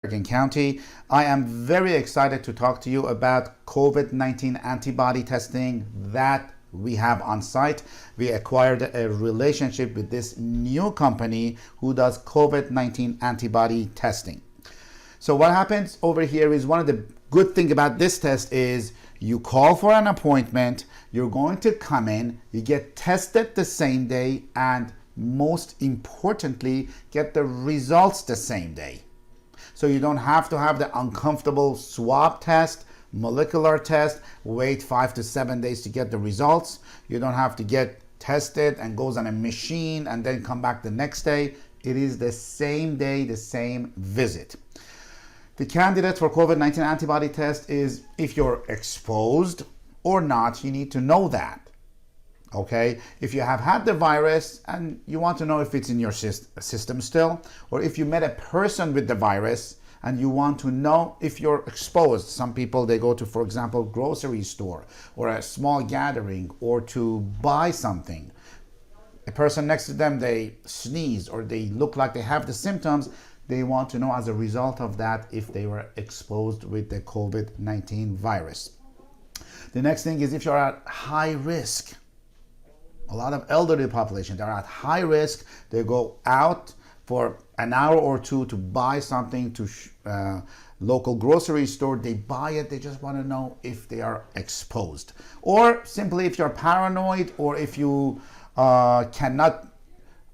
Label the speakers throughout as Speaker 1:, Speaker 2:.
Speaker 1: Bergen County. I am very excited to talk to you about COVID-19 antibody testing that we have on site. We acquired a relationship with this new company who does COVID-19 antibody testing. So what happens over here is one of the good thing about this test is you call for an appointment, you're going to come in, you get tested the same day, and most importantly, get the results the same day. So you don't have to have the uncomfortable swab test, molecular test, wait 5 to 7 days to get the results. You don't have to get tested and goes on a machine and then come back the next day. It is the same day, the same visit. The candidate for COVID-19 antibody test is if you're exposed or not. You need to know that. Okay, if you have had the virus and you want to know if it's in your system still, or if you met a person with the virus and you want to know if you're exposed. Some people, they go to, for example, grocery store or a small gathering or to buy something. A person next to them, they sneeze or they look like they have the symptoms. They want to know as a result of that if they were exposed with the COVID-19 virus. The next thing is if you're at high risk. A lot of elderly population, they're at high risk. They go out for an hour or two to buy something to local grocery store. They buy it. They just want to know if they are exposed. Or simply if you're paranoid or if you cannot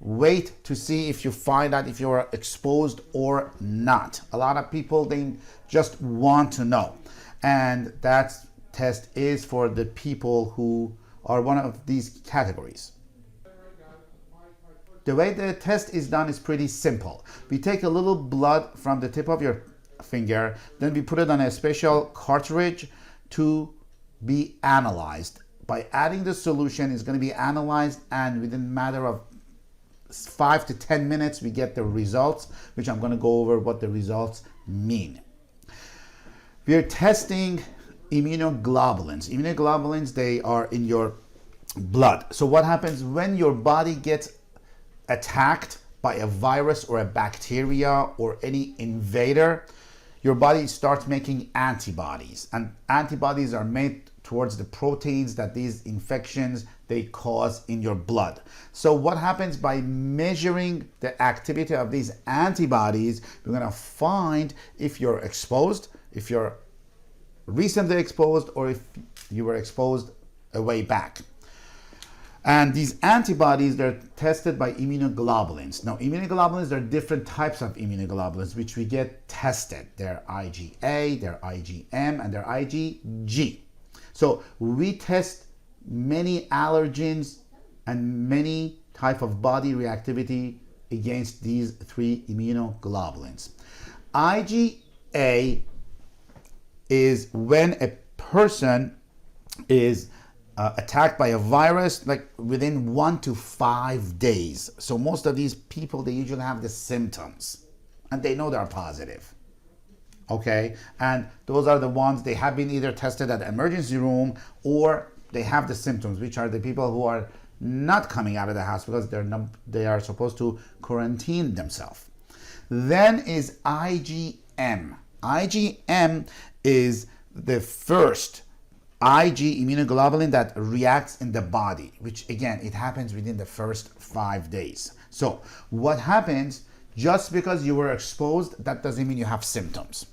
Speaker 1: wait to see if you find out if you're exposed or not. A lot of people, they just want to know. And that test is for the people who are one of these categories. The way the test is done is pretty simple. We take a little blood from the tip of your finger, then we put it on a special cartridge to be analyzed. By adding the solution, it's going to be analyzed, and within a matter of 5 to 10 minutes, we get the results, which I'm going to go over what the results mean. We are testing immunoglobulins. Immunoglobulins, they are in your blood. So what happens when your body gets attacked by a virus or a bacteria or any invader? Your body starts making antibodies, and antibodies are made towards the proteins that these infections they cause in your blood. So what happens by measuring the activity of these antibodies, we're going to find if you're exposed, if you're recently exposed, or if you were exposed a way back. And these antibodies, they're tested by immunoglobulins. Now, immunoglobulins, there are different types of immunoglobulins which we get tested. They're IgA, they're IgM, and they're IgG. So we test many allergens and many type of body reactivity against these three immunoglobulins. IgA is when a person is attacked by a virus like within 1 to 5 days. So most of these people, they usually have the symptoms and they know they're positive. Okay, and those are the ones they have been either tested at the emergency room or they have the symptoms, which are the people who are not coming out of the house because they are supposed to quarantine themselves. Then is IgM. IgM is the first Ig immunoglobulin that reacts in the body, which again, it happens within the first 5 days. So what happens, just because you were exposed, that doesn't mean you have symptoms.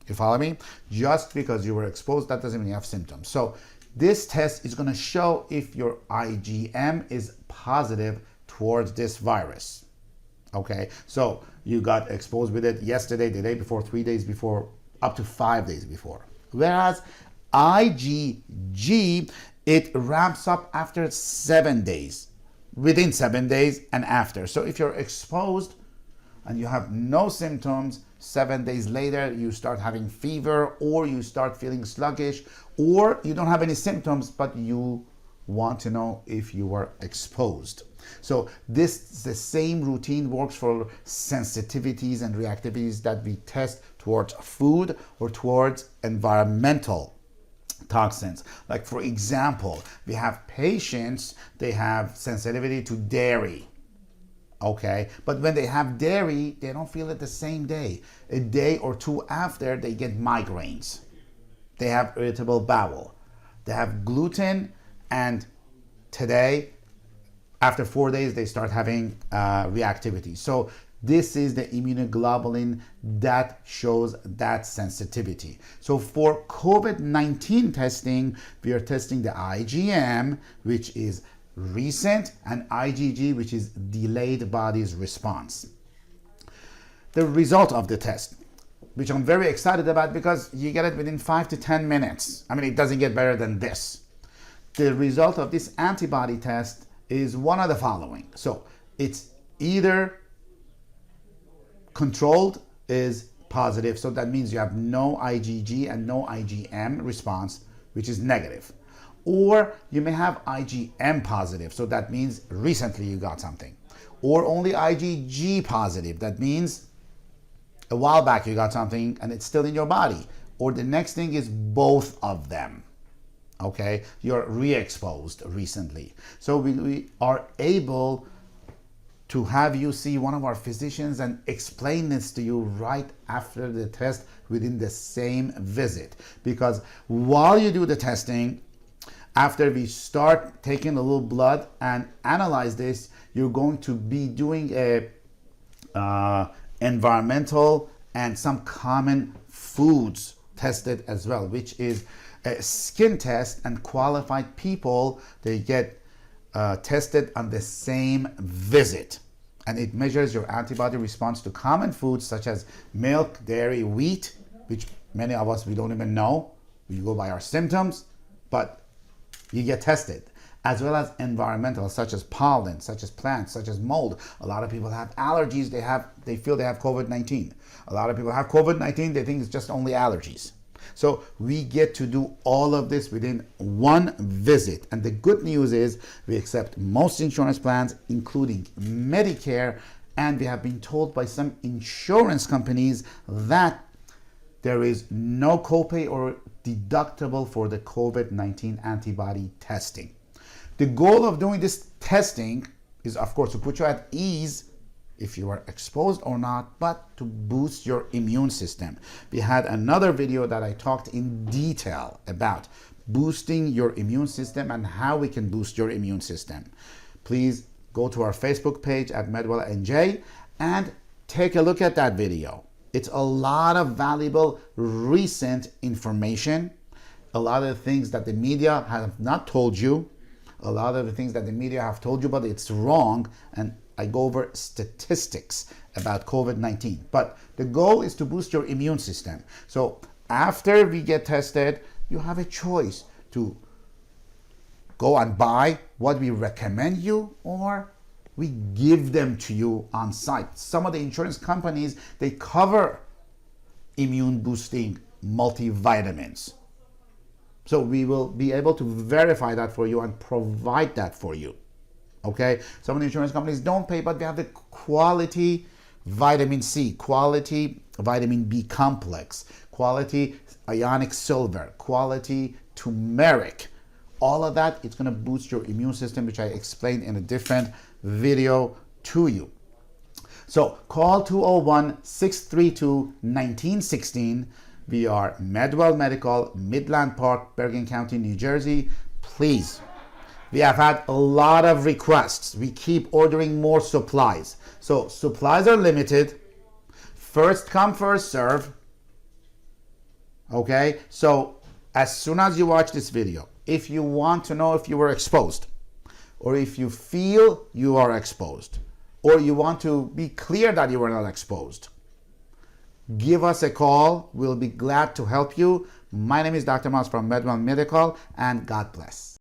Speaker 1: You follow me? Just because you were exposed, that doesn't mean you have symptoms. So this test is going to show if your IgM is positive towards this virus. Okay, so you got exposed with it yesterday, the day before, 3 days before, up to 5 days before. Whereas IgG, it ramps up after 7 days, within 7 days and after. So if you're exposed and you have no symptoms, 7 days later you start having fever, or you start feeling sluggish, or you don't have any symptoms but you want to know if you were exposed. So the same routine works for sensitivities and reactivities that we test towards food or towards environmental toxins. Like for example, we have patients, they have sensitivity to dairy. Okay, but when they have dairy, they don't feel it the same day. A day or two after, they get migraines. They have irritable bowel. They have gluten, and today, after 4 days, they start having reactivity. So this is the immunoglobulin that shows that sensitivity. So for COVID-19 testing, we are testing the IgM, which is recent, and IgG, which is delayed body's response. The result of the test, which I'm very excited about because you get it within 5 to 10 minutes. I mean, it doesn't get better than this. The result of this antibody test is one of the following. So it's either controlled is positive, so that means you have no IgG and no IgM response, which is negative. Or you may have IgM positive, so that means recently you got something. Or only IgG positive, that means a while back you got something and it's still in your body. Or the next thing is both of them. Okay, you're re-exposed recently. So we are able to have you see one of our physicians and explain this to you right after the test within the same visit. Because while you do the testing, after we start taking a little blood and analyze this, you're going to be doing a environmental and some common foods tested as well, which is a skin test, and qualified people, they get tested on the same visit. And it measures your antibody response to common foods such as milk, dairy, wheat, which many of us, we don't even know. We go by our symptoms, but you get tested, as well as environmental, such as pollen, such as plants, such as mold. A lot of people have allergies. They feel they have COVID-19. A lot of people have COVID-19. They think it's just only allergies. So we get to do all of this within one visit. And the good news is we accept most insurance plans, including Medicare. And we have been told by some insurance companies that there is no copay or deductible for the COVID-19 antibody testing. The goal of doing this testing is, of course, to put you at ease if you are exposed or not, but to boost your immune system. We had another video that I talked in detail about boosting your immune system and how we can boost your immune system. Please go to our Facebook page at MedwellNJ and take a look at that video. It's a lot of valuable recent information, a lot of things that the media have not told you, a lot of the things that the media have told you, but it's wrong. And I go over statistics about COVID-19. But the goal is to boost your immune system. So after we get tested, you have a choice to go and buy what we recommend you, or we give them to you on site. Some of the insurance companies, they cover immune boosting multivitamins. So we will be able to verify that for you and provide that for you. Okay, some of the insurance companies don't pay, but we have the quality vitamin C, quality vitamin B complex, quality ionic silver, quality turmeric. All of that, it's going to boost your immune system, which I explained in a different video to you. So call 201-632-1916. We are Medwell Medical, Midland Park, Bergen County, New Jersey. Please. We have had a lot of requests. We keep ordering more supplies. So supplies are limited. First come, first serve. Okay? So as soon as you watch this video, if you want to know if you were exposed, or if you feel you are exposed, or you want to be clear that you were not exposed, give us a call. We'll be glad to help you. My name is Dr. Moss from Medwell Medical, and God bless.